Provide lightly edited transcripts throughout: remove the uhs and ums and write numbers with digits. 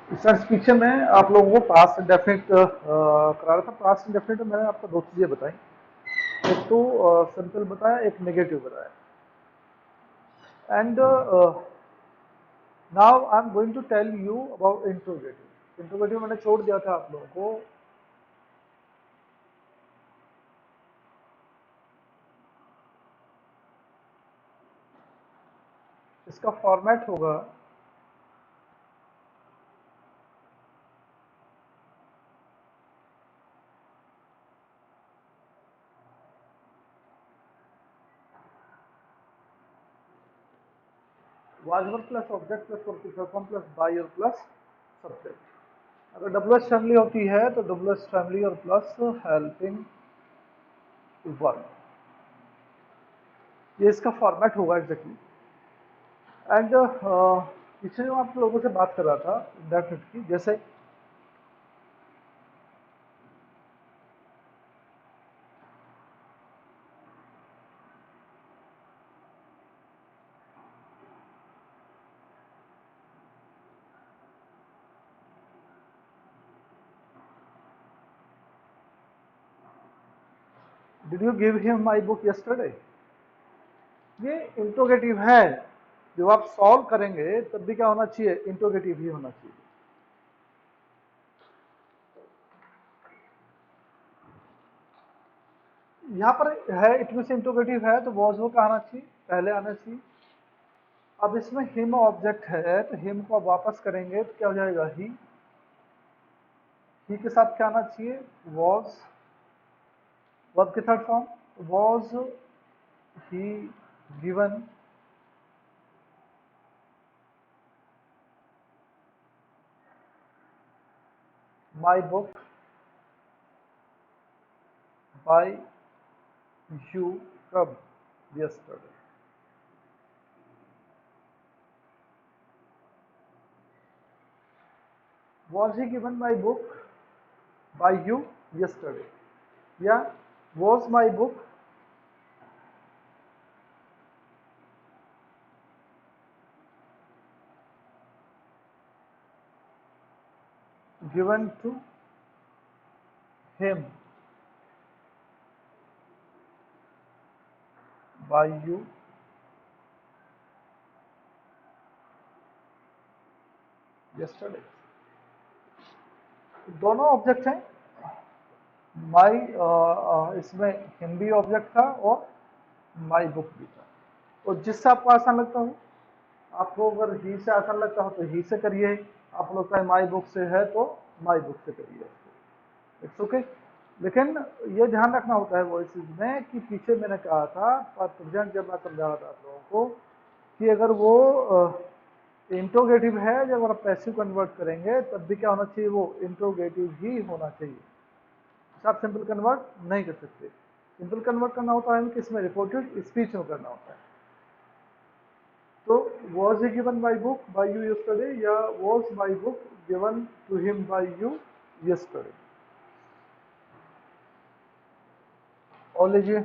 Sir पीछे मैं आप लोगों को पास्ट इंडेफिनिट करा रहा था। पास्ट इंडेफिनिट में मैंने आपको दो चीजें बताई। एक तो सिंपल बताया, एक नेगेटिव बताया। And now I am going to tell you about interrogative. Interrogative मैंने छोड़ दिया था आप लोगों को। इसका फॉर्मेट होगा was verb plus object plus verb form plus by और प्लस सब्जेक्ट। अगर डब्ल्यू एस फैमिली होती है तो डब्ल्यू एस फैमिली और प्लस हेल्पिंग वर्ब, ये इसका फॉर्मेट होगा एग्जैक्टली। एंड पीछे जो आप लोगों से बात कर रहा था डेफिनेट की, जैसे did you give him my book yesterday, ये इंट्रोगेटिव है। जब आप सॉल्व करेंगे तब भी क्या होना चाहिए, इंट्रोगेटिव ही होना चाहिए। यहाँ पर है इट में से इंट्रोगेटिव है तो वॉज वो कहा आना चाहिए, पहले आना चाहिए। अब इसमें हिम ऑब्जेक्ट है तो हिम को आप वापस करेंगे तो क्या हो जाएगा, ही के साथ क्या आना चाहिए, वॉज। वर्ब की third form was he given my book by you कब, yesterday. Was he given my book by you yesterday, या was my book given to him by you yesterday। दोनों ऑब्जेक्ट हैं। माई इसमें him भी object था और my book भी था। और जिससे आपको आसान लगता हो, आपको अगर ही से आसान लगता हो तो ही से करिए, आपको लगता है माई बुक से है तो माई बुक से करिए, इट्स ओके। लेकिन ये ध्यान रखना होता है वॉइसेस में कि पीछे मैंने कहा था प्रेजेंट जब मैं समझा रहा था आप लोगों को कि अगर वो इंट्रोगेटिव है, जब आप पैसिव कन्वर्ट करेंगे तब भी क्या होना चाहिए, वो इंट्रोगेटिव ही होना चाहिए। आप सिंपल कन्वर्ट नहीं कर सकते। सिंपल कन्वर्ट करना होता है किसमें, रिपोर्टेड स्पीच में करना होता है। तो was he given my book by you yesterday, या was my book given to him by you yesterday. और लीजिए,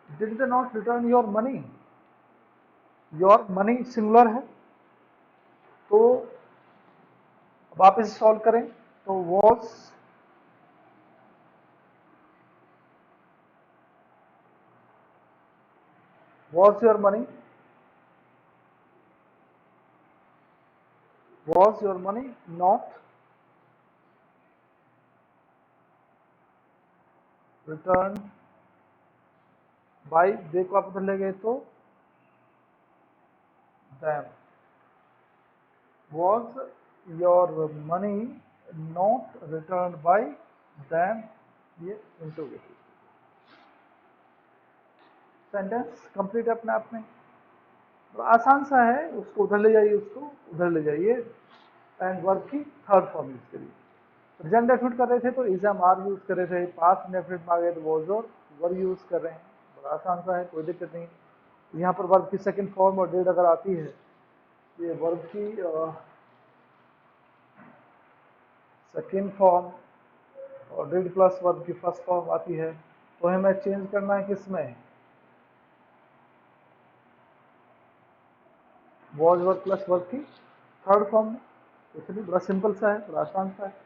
did they not return your money, your money singular है। तो अब आप इसे सॉल्व करें तो was your money, was your money not return by, they को आप उधर ले गए तो them, was your money not returned by them, ये इंट्रोगेटिव। सेंटेंस कंप्लीट है अपने आप में, तो आसान सा है, उसको उधर ले जाइए, उसको उधर ले जाइए। एंड वर्ब की थर्ड फॉर्म यूज करिए। प्रेजेंट डेफिनेट कर रहे थे तो इज एम आर यूज कर रहे थे, पास्ट डेफिनेट में आ गए तो वॉज और वर यूज कर रहे हैं, बड़ा आसान सा है, कोई दिक्कत नहीं। यहाँ पर वर्ब की सेकंड फॉर्म और डिड अगर आती है, ये वर्ब की सेकंड फॉर्म और डिड प्लस वर्ब की फर्स्ट फॉर्म आती है, तो हमें चेंज करना है किसमें, वॉज वर्ब प्लस वर्ब की थर्ड फॉर्म में। इसलिए बड़ा सिंपल सा है, बड़ा आसान सा है।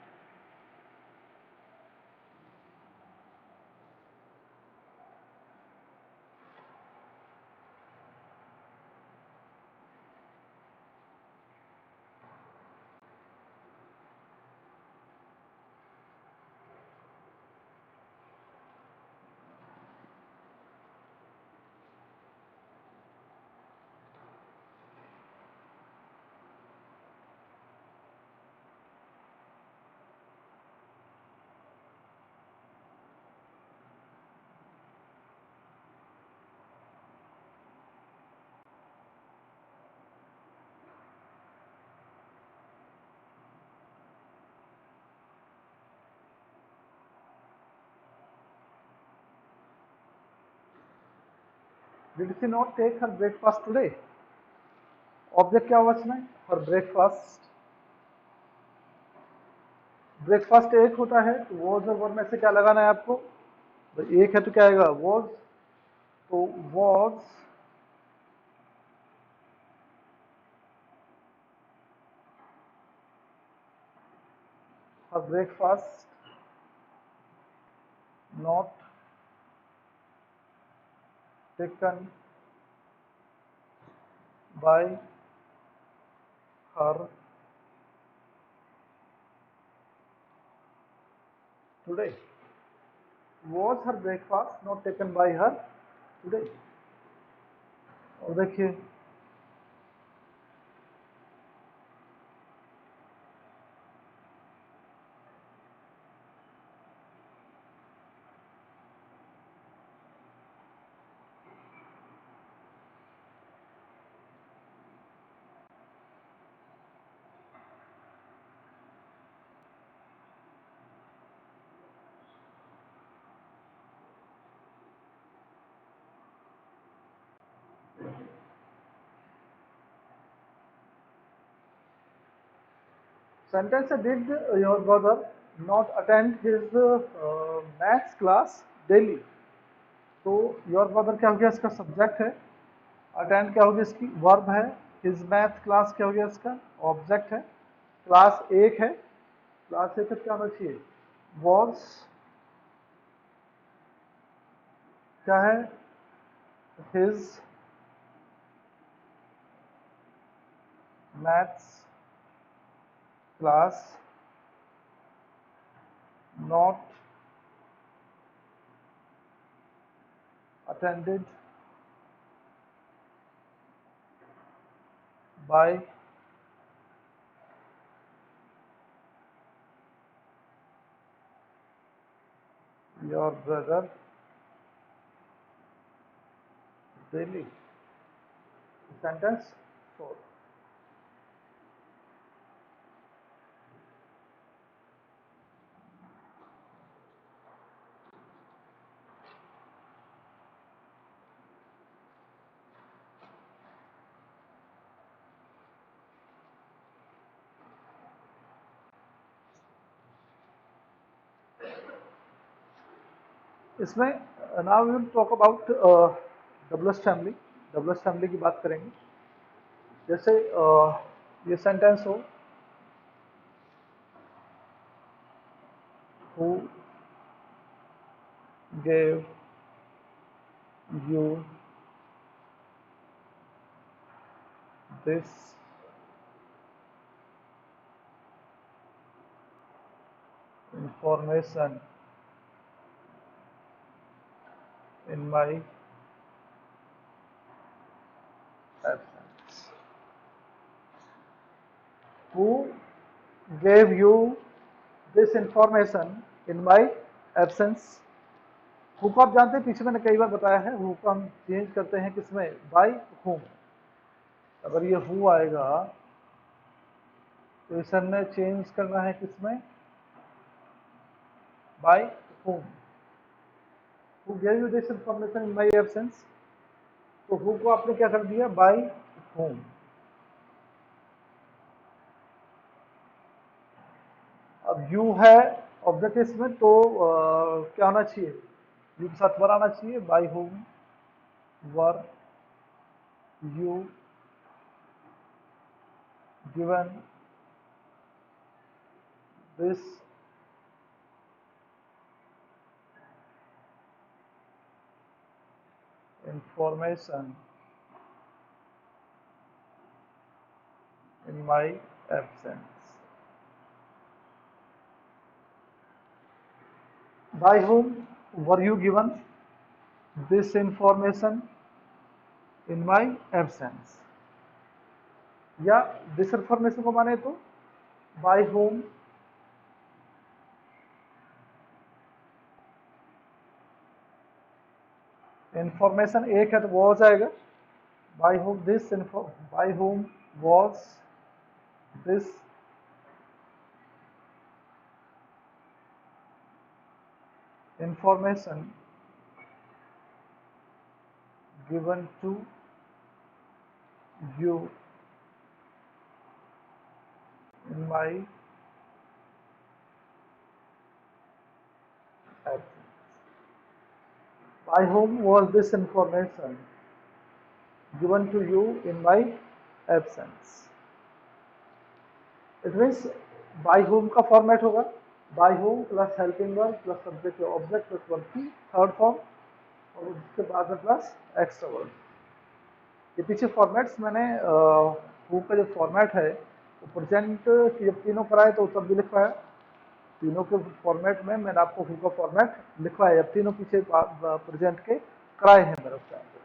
Did she not take her breakfast today, object क्या होगा इसमें, हर ब्रेकफास्ट। ब्रेकफास्ट एक होता है तो वॉज और वर्ब में से क्या लगाना है आपको, तो एक है तो क्या आएगा, वॉज। तो was her breakfast not taken by her today, was her breakfast not taken by her today. और देखिए sentence, did your brother not attend his maths class daily। तो योर ब्रदर क्या हो गया, इसका सब्जेक्ट है, अटेंड क्या हो गया, इसकी वर्ब है, हिज मैथ क्लास क्या हो गया, इसका ऑब्जेक्ट है, क्लास एक है, क्लास एक क्या होना चाहिए, वॉज क्या है, his maths class not attended by your brother daily। Sentence 4। इसमें now we will talk about doubles family, doubles family की बात करेंगे। जैसे ये सेंटेंस हो, who gave you this information in my absence. Who gave you this information in my absence. Who को आप जानते हैं, पीछे मैंने कई बार बताया है, हु को हम चेंज करते हैं किसमें, बाई हुम। अगर ये हु आएगा तो इसे हमने चेंज करना है किसमें, बाई हुम। Who gave you this information in my absence, तो हु को आपने क्या कर दिया, बाय होम। अब यू है ऑब्जेक्ट इसमें, तो क्या होना चाहिए, यू के साथ वर आना चाहिए, by whom were you given this information in my absence, by whom were you given this information in my absence, या दिस इंफॉर्मेशन को माने तो by whom इंफॉर्मेशन एक है तो वो हो जाएगा, by whom this by whom was this information given to you in my absence. By whom was this information given to you in my absence? It means by whom का format होगा by whom plus helping verb plus subject object plus verb की third form, और उसके बाद में plus extra verb. ये पीछे formats मैंने हु का जो फॉर्मेट है वो प्रेजेंट की जब तीनों कराए तो तब भी लिखवाया, तीनों के फॉर्मेट में मैंने आपको हु का फॉर्मेट लिखवाया जब तीनों पीछे प्रेजेंट के कराए हैं मेरे टाइम पे।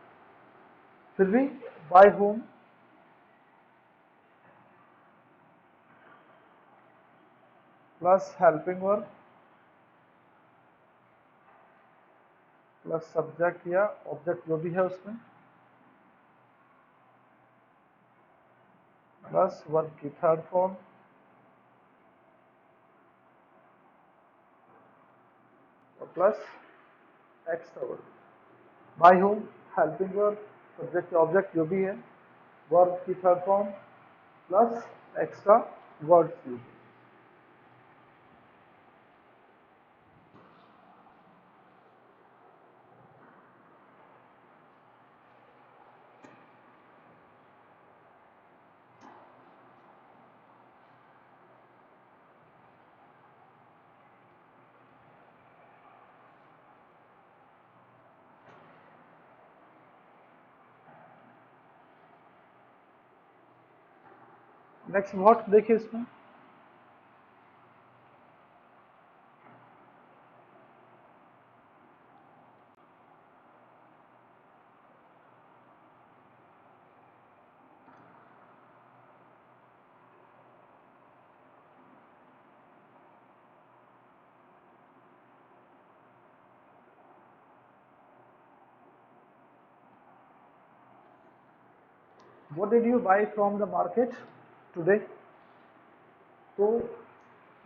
फिर भी by whom plus helping verb plus subject या ऑब्जेक्ट जो भी है उसमें प्लस वर्ब की थर्ड फॉर्म और plus extra verb. By whom helping verb subject object जो भी है, वर्ब की third form plus extra words use. Next what देखिए इसमें, what did you buy from the market today? तो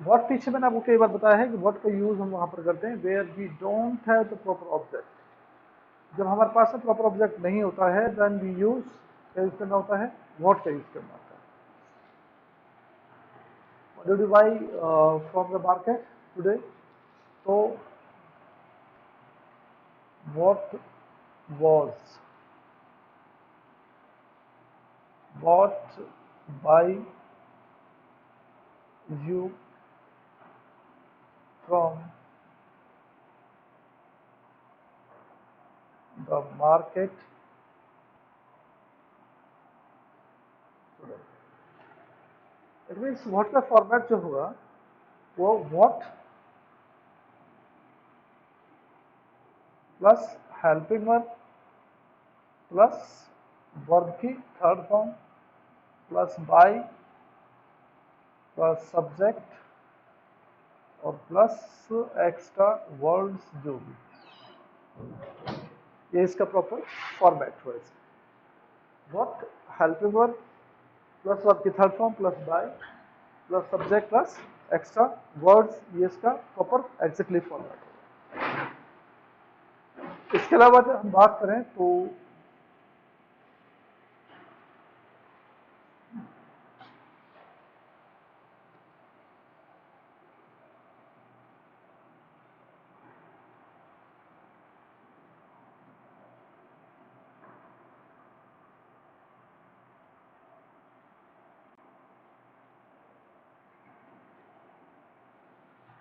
what पीछे मैंने आपको कई बार बताया है कि what का यूज हम वहां पर करते हैं where we don't have the proper object। जब हमारे पास में प्रॉपर ऑब्जेक्ट नहीं होता है देन वी यूज क्या यूज करना होता है, what का यूज करना होता है। what did you buy from the market today? तो what was bought by you from the market today। It means what का फॉर्मेट जो होगा वो what plus helping verb plus verb की third form plus by plus subject और plus extra words जो भी, ये इसका प्रॉपर फॉर्मेट हुआ। What helping verb plus verb की third form plus by plus subject plus extra words, ये इसका प्रॉपर एग्जैक्टली फॉर्मेट होगा। इसके अलावा जब हम बात करें तो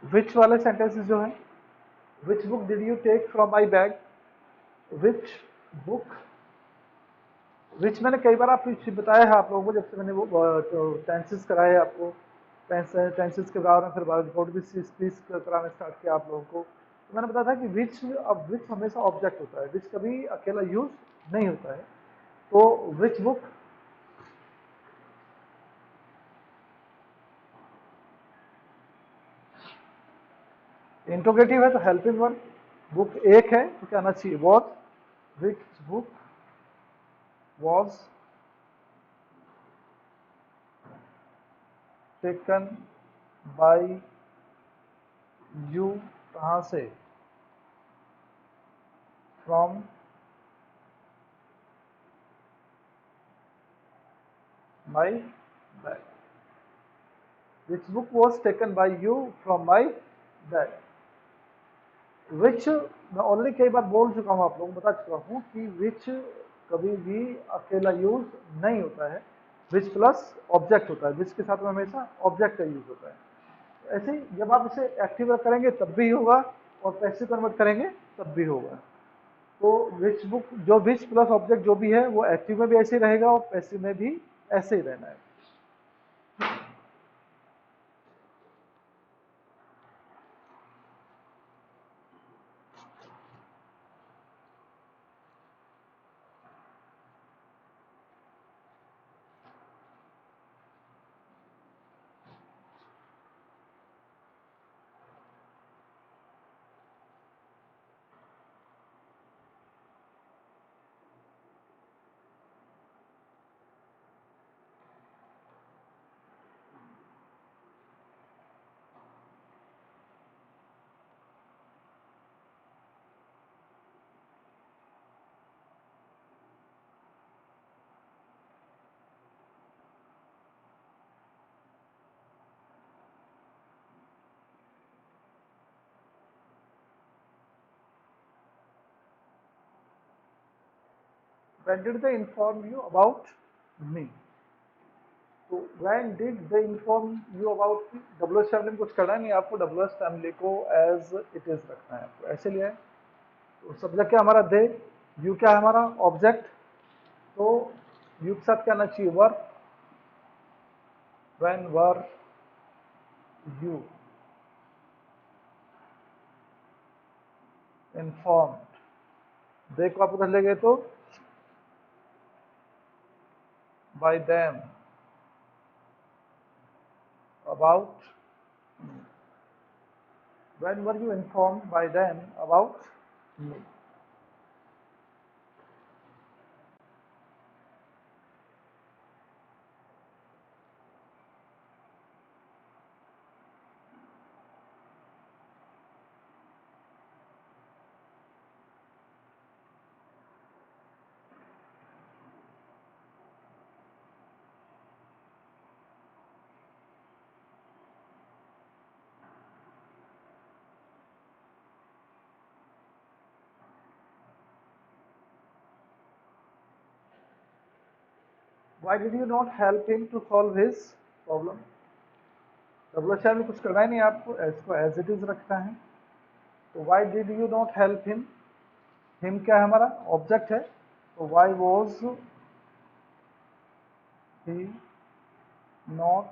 विच वाले सेंटेंसेस जो है, which book did you take from my bag, which book, which मैंने कई बार आप बताया है आप लोगों को, जब से मैंने वो टेंसेस कराए हैं आपको, टेंसेस के बारे में फिर रिपोर्ट भी स्पीच कराना स्टार्ट किया आप लोगों को, तो मैंने बताया था कि विच, अब विच हमेशा ऑब्जेक्ट होता है, विच कभी अकेला यूज नहीं होता है। तो विच बुक, इंट्रोगेटिव है तो हेल्पिंग वर्ब, बुक एक है तो क्या आना चाहिए, was, which book was taken by you, कहाँ से, from my bag, which book was taken by you from my bag. Which मैं ऑलरेडी कई बार बोल चुका हूँ, आप लोगों को बता चुका हूँ कि विच कभी भी अकेला यूज नहीं होता है, विच प्लस ऑब्जेक्ट होता है, विच के साथ में हमेशा ऑब्जेक्ट का यूज होता है। ऐसे ही जब आप इसे एक्टिव करेंगे तब भी होगा और पैसिव कन्वर्ट करेंगे तब भी होगा। तो विच बुक, जो विच प्लस ऑब्जेक्ट जो भी है वो एक्टिव में भी ऐसे ही रहेगा और पैसिव में भी ऐसे ही रहना है। When did they inform you about me? तो when did they inform you about me? WH family में कुछ करना नहीं, आपको WH फैमिली को एज इट इज रखना है, आपको ऐसे लिया है। तो सब्जेक्ट क्या हमारा दे, यू क्या है हमारा ऑब्जेक्ट, तो यू के साथ क्या आना चाहिए, वर, when were you informed, दे को आप उधर ले गए तो by them about me. When were you informed by them about me? Why did you not help him to solve his problem? WHR में कुछ करना ही नहीं, आपको इसको एज इट इज रखना है। तो why did you not help him? him क्या है हमारा ऑब्जेक्ट है, तो why was he not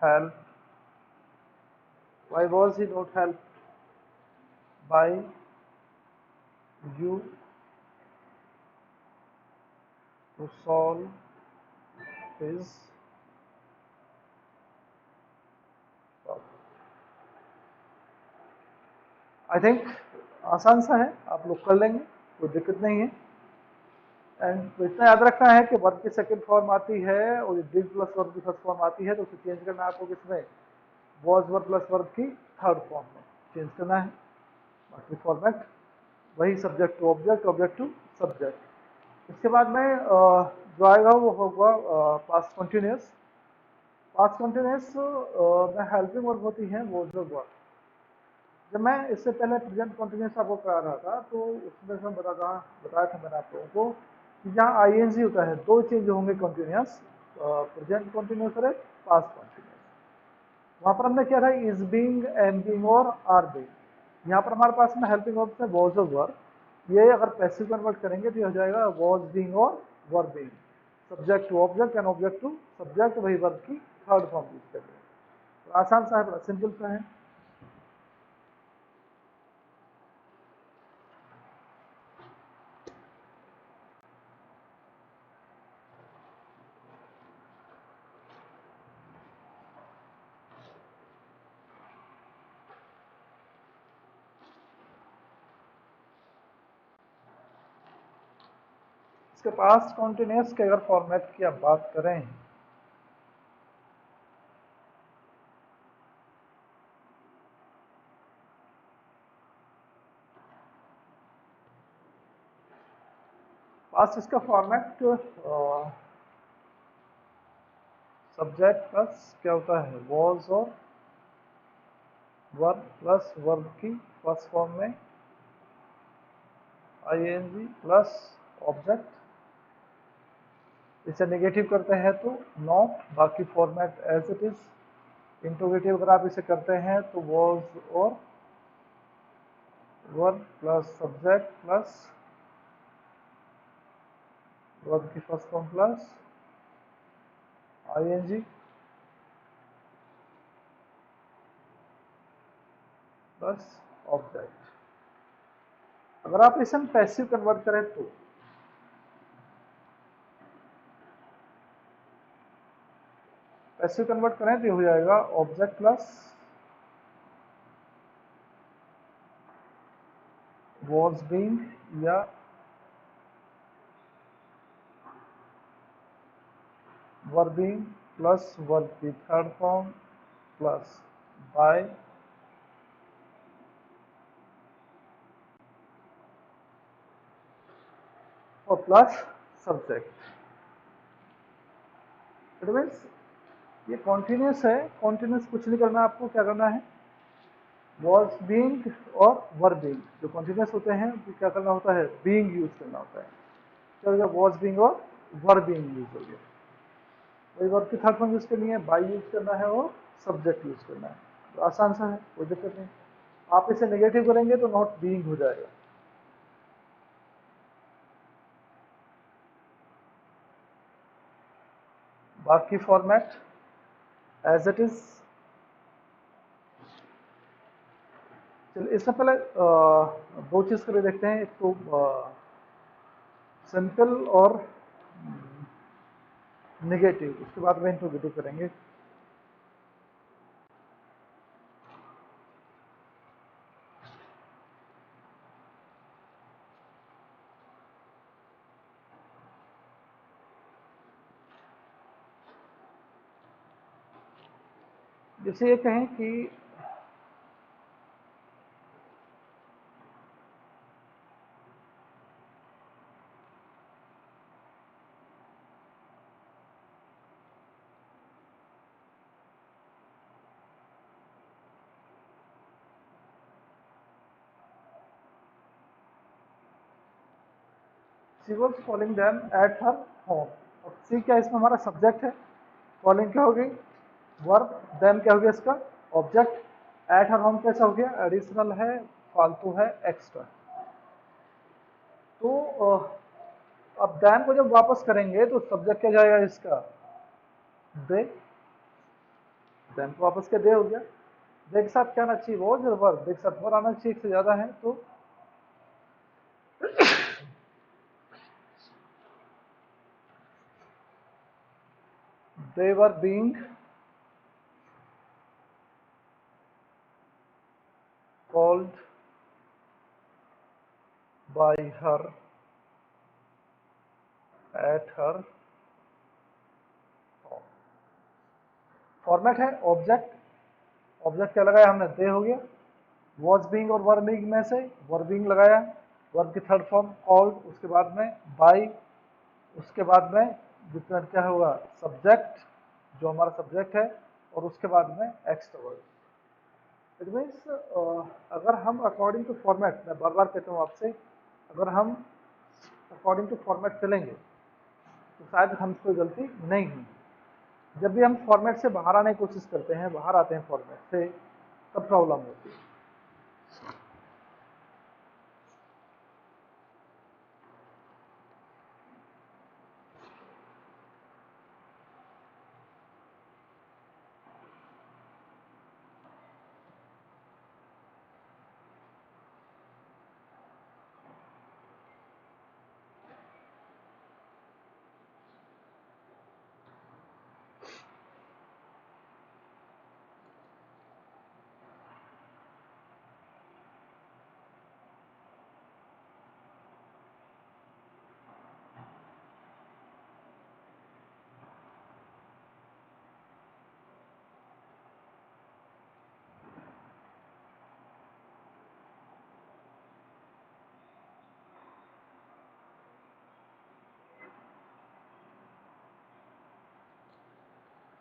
helped? Why was he not helped by you to solve his problem? I think आसान सा है, आप लोग कर लेंगे, कोई दिक्कत नहीं है। एंड तो इतना याद रखना है कि वर्ब की सेकंड फॉर्म आती है और डिड प्लस वर्ब की फर्स्ट फॉर्म आती है, तो उसे चेंज करना है आपको किसमें, वॉज वर्ब प्लस वर्ब की थर्ड फॉर्म में चेंज करना है। बाकी फॉर्मेट वही subject to object, object to subject. इसके बाद में जो आएगा वो होगा पास्ट कंटिन्यूस। पास्ट कंटिन्यूस में हेल्पिंग वर्ब होती है वो जो वर्ब। जब मैं इससे पहले प्रेजेंट कंटिन्यूस आपको करा रहा था तो उसमें मैं बताया था मैंने आप लोगों को कि जहाँ आईएनजी होता है दो चेंज होंगे कंटिन्यूस, प्रेजेंट कंटिन्यूस और पास्ट कंटिन्यूस। वहाँ पर हमने क्या था, इज बीइंग, एम बीइंग और आर बीइंग। यहाँ पर हमारे पास में हेल्पिंग वर्ब्स में वॉज और वर। ये अगर पैसिव कन्वर्ट करेंगे तो ये हो जाएगा वॉज बीइंग और were being. Subject to object and object to subject, वही वर्ब की थर्ड फॉर्म यूज करेंगे। तो आसान सा है, बड़ा सिंपल सा है। इसके पास्ट कॉन्टिन्यूस के अगर फॉर्मेट की आप बात करें पास्ट इसका फॉर्मेट सब्जेक्ट प्लस क्या होता है वॉज और वर्ब प्लस वर्ब की फर्स्ट फॉर्म में आईएनजी प्लस ऑब्जेक्ट। इसे नेगेटिव करते हैं तो नॉट, बाकी format as it is. Interrogative अगर आप इसे करते हैं तो वॉज और verb plus subject plus verb की first form plus ING plus object. अगर आप इसे पैसिव कन्वर्ट करें तो पैसिव कन्वर्ट करें तो हो जाएगा ऑब्जेक्ट प्लस वॉज बीइंग या वर बीइंग प्लस वर्ब की थर्ड फॉर्म प्लस बाय और प्लस सब्जेक्ट। इट मीन्स ये कॉन्टिन्यूस है। कॉन्टिन्यूस कुछ नहीं करना आपको, क्या करना है वॉज बीइंग और वर बीइंग। जो कॉन्टिन्यूस होते हैं तो क्या करना होता है बीइंग यूज करना होता है। क्या हो गया वॉज बीइंग और वर बीइंग यूज हो गया। वही वर्ब की थर्ड फॉर्म यूज करनी है, बाय यूज करना है और सब्जेक्ट यूज करना है। तो आसान सा है, कोई दिक्कत नहीं। आप इसे नेगेटिव करेंगे तो नॉट बीइंग हो जाएगा। बाकी फॉर्मेट एज इट इज। चलिए इससे पहले दो चीज करके देखते हैं। एक तो सिंपल और नेगेटिव, उसके बाद में इंट्रोगेटिव करेंगे। जैसे ये कहें कि she was calling them at her home. अब सी क्या इसमें हमारा सब्जेक्ट है, कॉलिंग क्या हो गई वर्ब, देम क्या हो गया इसका ऑब्जेक्ट, एट हर होम कैसा हो गया एडिशनल है, फालतू है, एक्स्ट्रा। तो अब देम को जब वापस करेंगे तो सब्जेक्ट क्या जाएगा इसका दे। देम को वापस क्या दे हो गया। दे के साथ क्या आना चाहिए वॉज और वर्ब, दे के साथ वर आना चाहिए, एक से ज्यादा है तो they were being called by her at her home। Format है ऑब्जेक्ट, ऑब्जेक्ट क्या लगाया हमने दे हो गया, वॉज बीइंग और वर बीइंग में से वर बीइंग लगाया, वर्ब की थर्ड फॉर्म कॉल्ड, उसके बाद में बाय, उसके बाद में जितना क्या होगा सब्जेक्ट जो हमारा सब्जेक्ट है, और उसके बाद में एक्स्ट्रा वर्ब। इट मीन्स अगर हम अकॉर्डिंग टू फॉर्मेट, मैं बार बार कहता हूँ आपसे, अगर हम अकॉर्डिंग टू फॉर्मेट चलेंगे तो शायद हमसे कोई गलती नहीं हुई। जब भी हम फॉर्मेट से बाहर आने की कोशिश करते हैं, बाहर आते हैं फॉर्मेट से, तब प्रॉब्लम होती है।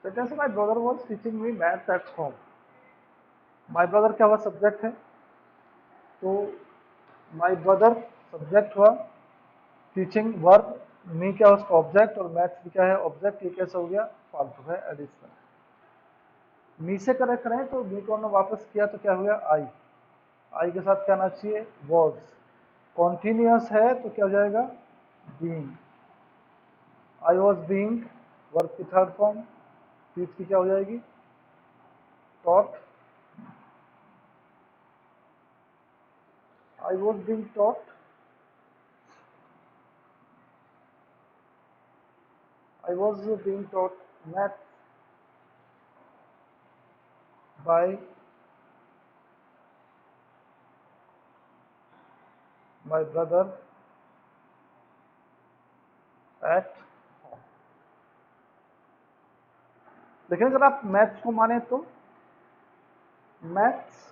Sentence my brother was teaching me maths at home. My brother क्या हुआ सब्जेक्ट है, तो माय ब्रदर सब्जेक्ट हुआ, टीचिंग वर्ब, मी क्या उसका ऑब्जेक्ट, और मैथ्स भी क्या है ऑब्जेक्ट। ये कैसे हो गया फालतू है एडिशनल। मी से करेक्ट करें तो मी को हमने वापस किया तो क्या हो गया आई, आई के साथ क्या आना चाहिए वॉज। कॉन्टिन्यूअस है तो क्या हो जाएगा being, I was being verb की थर्ड फॉर्म, टीच की क्या हो जाएगी taught, I was being taught, I was being taught math by my brother at home। लेकिन अगर आप मैथ्स को माने तो maths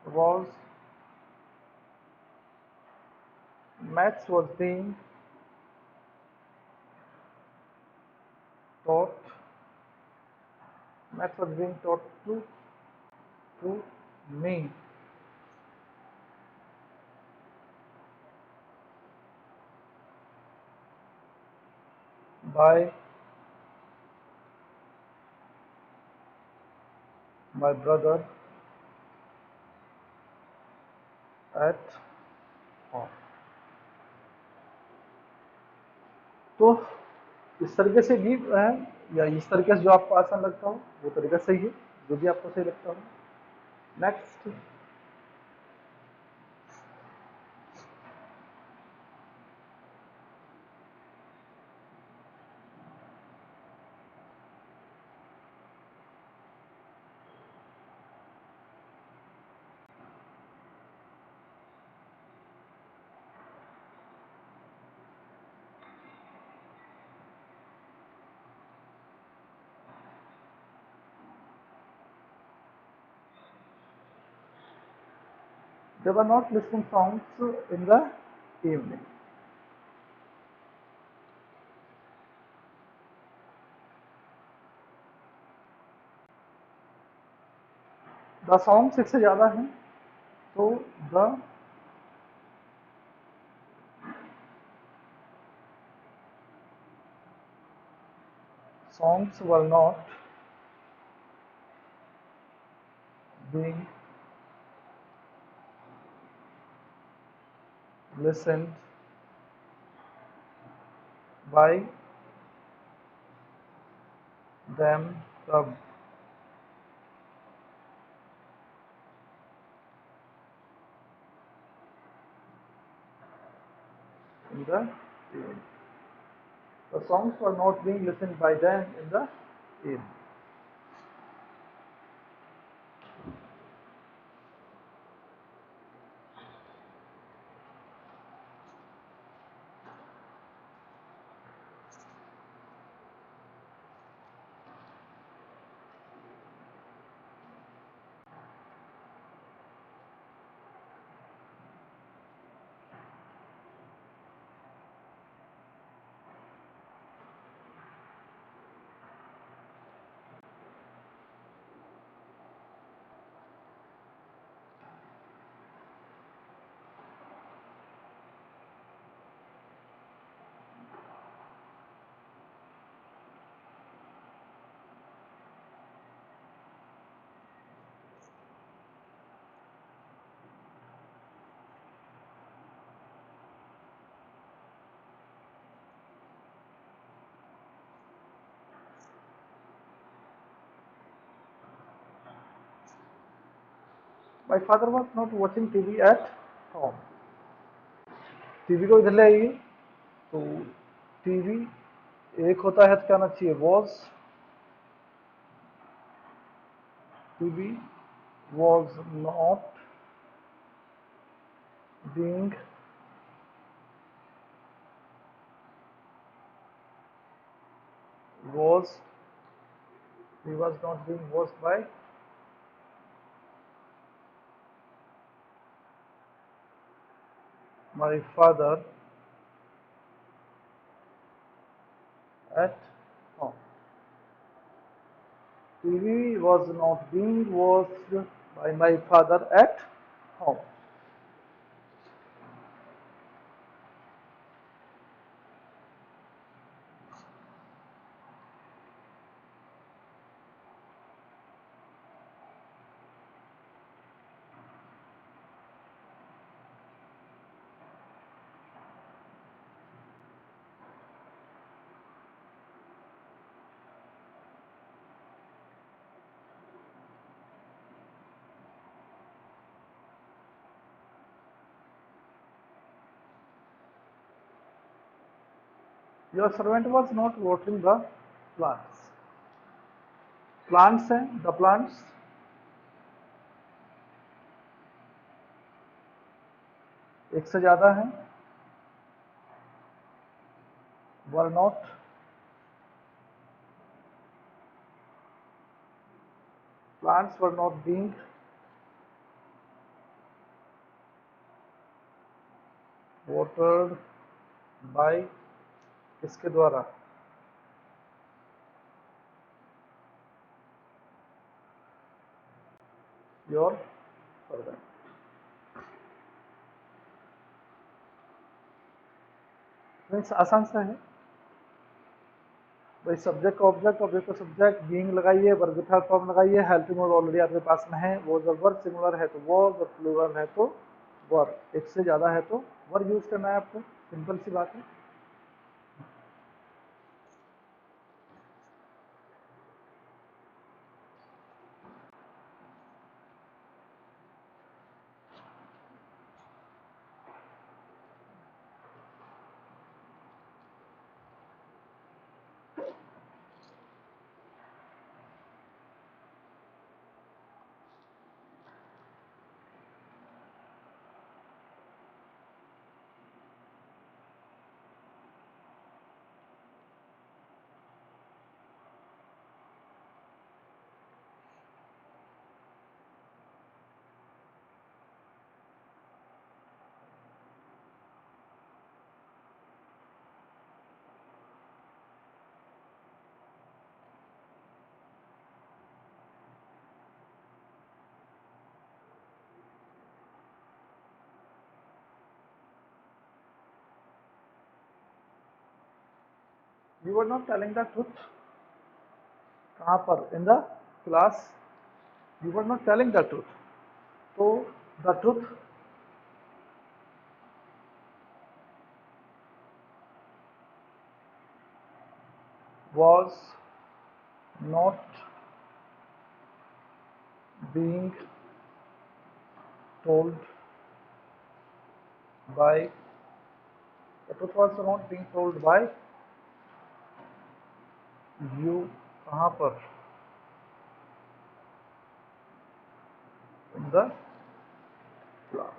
was maths was being taught, maths was being taught to me by my brother at home। तो इस तरीके से भी है, या इस तरीके से जो आपको आसान लगता हो वो तरीका सही है, जो भी आपको सही लगता हो। Next, they were not listening songs in the evening। The songs एक से ज्यादा है तो the songs were not being listened by them club in the evening। The songs were not being listened by them in the evening। My father was not watching TV at home. TV को इधर ले आइए, तो TV एक होता है तो क्या आना चाहिए, was. TV was not being was he was not being watched by my father at home. TV was not being watched by my father at home. Your servant was not watering the plants. Plants हैं, the plants एक से ज्यादा हैं, were not plants were not being watered by इसके द्वारा, your servant. Means आसान सा है भाई, सब्जेक्ट का ऑब्जेक्ट, ऑब्जेक्ट का सब्जेक्ट, बीइंग लगाइए, वर्ब थर्ड फॉर्म लगाइए, हेल्पिंग मोड ऑलरेडी आपके पास में है, वो जब वर्ब सिंगुलर है तो वो, जब प्लूरल है तो वर, एक से ज्यादा है तो वर यूज करना है आपको, सिंपल सी बात है. You were not telling the truth. कहाँ पर? In the class. You were not telling the truth. तो the truth was not being told by, the truth was not being told by you. कहाँ पर? In the class.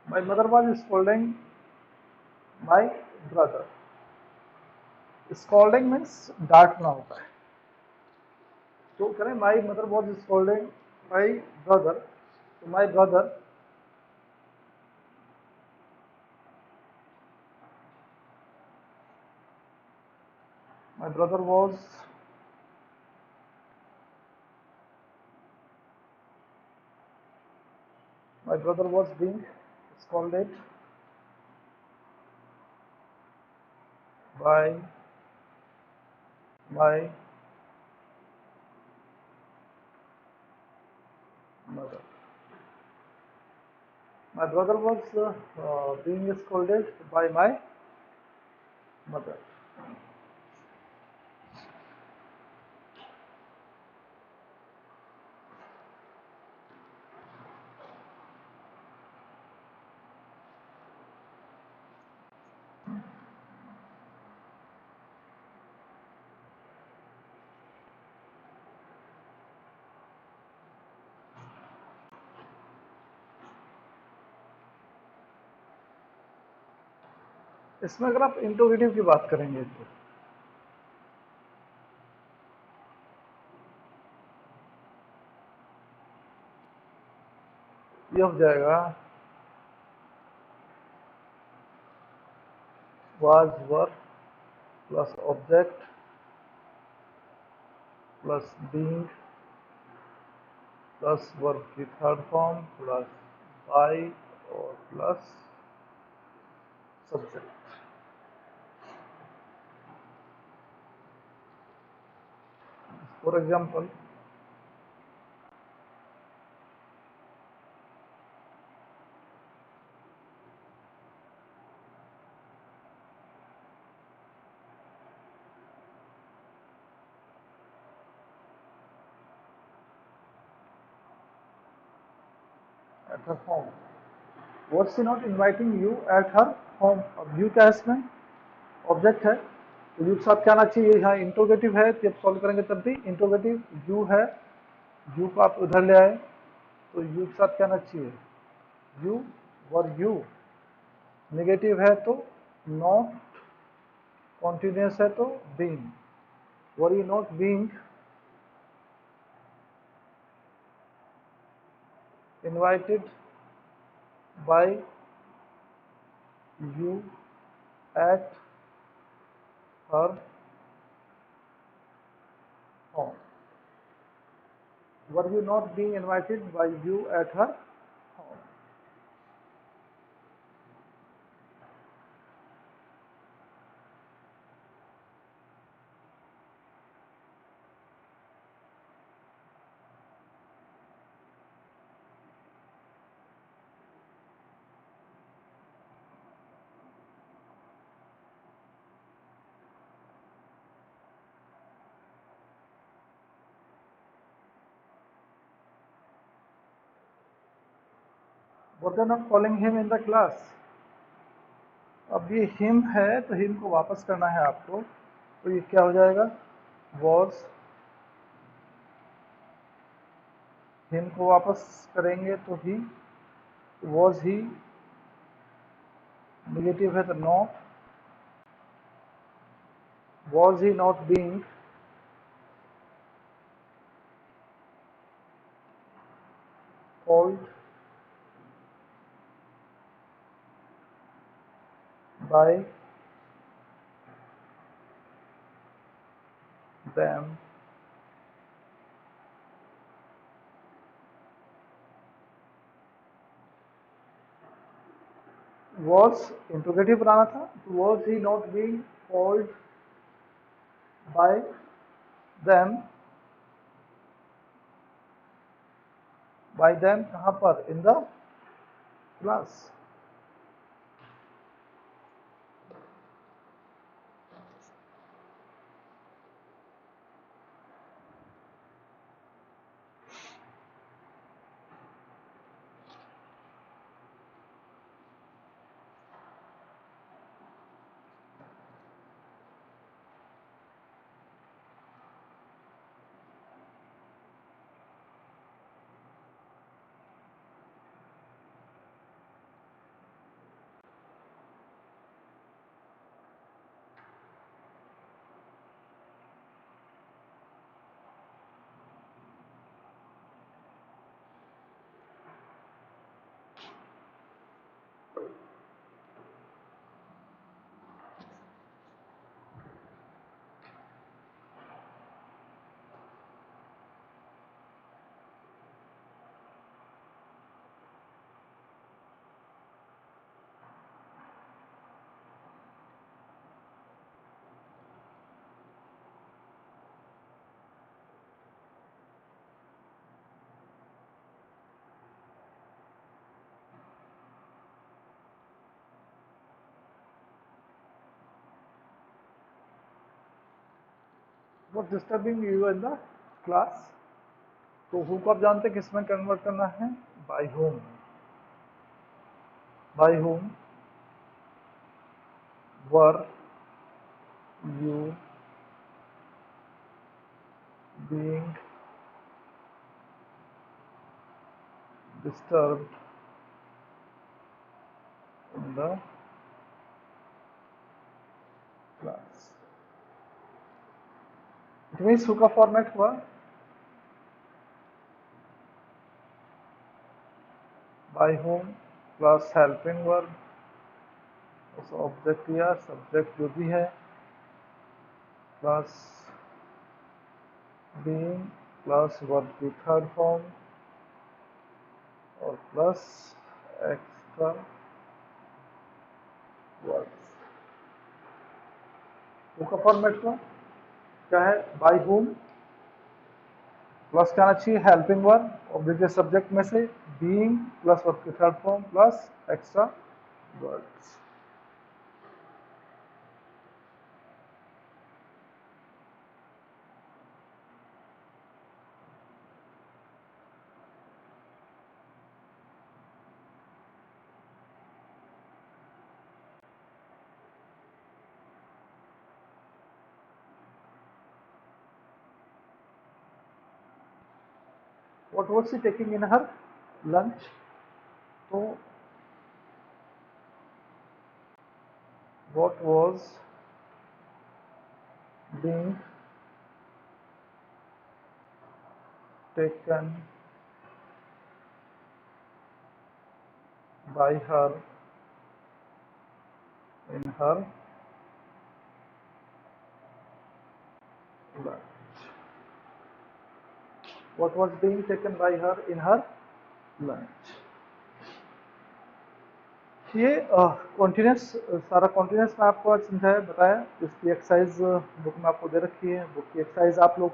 My mother was scolding my brother. Scolding means डांटना होता है, तो करें my mother was scolding my brother. तो my brother was being scolded by my mother. My brother was being scolded by my mother. इसमें अगर आप interrogative की बात करेंगे तो ये हो जाएगा was were plus object plus being plus verb की थर्ड फॉर्म प्लस by और plus subject. For example at her home. Was she not inviting you at her home? अब you क्या है इसमें ऑब्जेक्ट है तो यू के साथ क्या आना चाहिए. यहाँ इंट्रोगेटिव है तो जब सॉल्व करेंगे तब भी इंट्रोगेटिव यू है. यू को आप उधर ले आए तो यू के साथ क्या आना चाहिए यू. वर यू नेगेटिव है तो नॉट. कॉन्टिन्यूस है तो being. Were you not being invited by you at her home. Were you not being invited by you at her home? Were they not calling him in the class? अब ये him है तो him को वापस करना है आपको तो ये क्या हो जाएगा was. हिम को वापस करेंगे तो ही. was ही नेगेटिव है तो not. was he not being called by them was interrogative बनाना था तो was he not being called by them. by them कहाँ पर in the class. What disturbing you in the class. तो who को आप जानते हैं किसमें कन्वर्ट करना है, by whom. By whom were you being disturbed in the class। It means who का फॉर्मेट हुआ by whom plus helping verb, उस ऑब्जेक्ट या सब्जेक्ट जो भी है, प्लस बीइंग प्लस वर्ब की थर्ड फॉर्म और प्लस एक्स्ट्रा वर्ब्स। हु का फॉर्मेट हुआ क्या है, बाय होम प्लस क्या आना चाहिए, हेल्पिंग वर्ब ऑब्जेक्ट के सब्जेक्ट में से, बीइंग प्लस वर्ब की third form plus extra words. What was she taking in her lunch? तो what was being taken by her in her lunch? What was being taken by her in her lunch? ये continuous सारा continuous मैं आपको आज समझाया बताया। इसकी exercise book में आपको दे रखी है, बुक की एक्सरसाइज आप लोग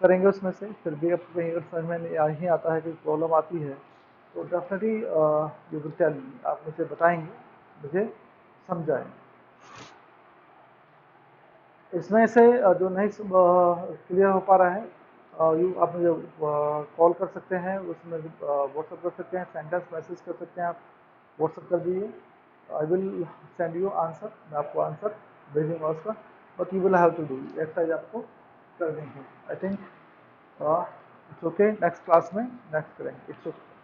करेंगे उसमें से। फिर भी आपको कहीं अगर समझ में नहीं आता है, कोई प्रॉब्लम आती है तो definitely you will tell me, आप मुझे बताएंगे, मुझे समझाएंगे। इसमें से जो नहीं क्लियर हो पा रहा है, आप मुझे कॉल कर सकते हैं, उसमें व्हाट्सअप कर सकते हैं, सेंटेंस मैसेज कर सकते हैं, आप व्हाट्सअप कर दीजिए। I will send you answer, मैं आपको आंसर भेजूंगा उसका, but you will have to do exercise आपको करनी है। I think it's okay, next class में नेक्स्ट करेंगे। It's okay.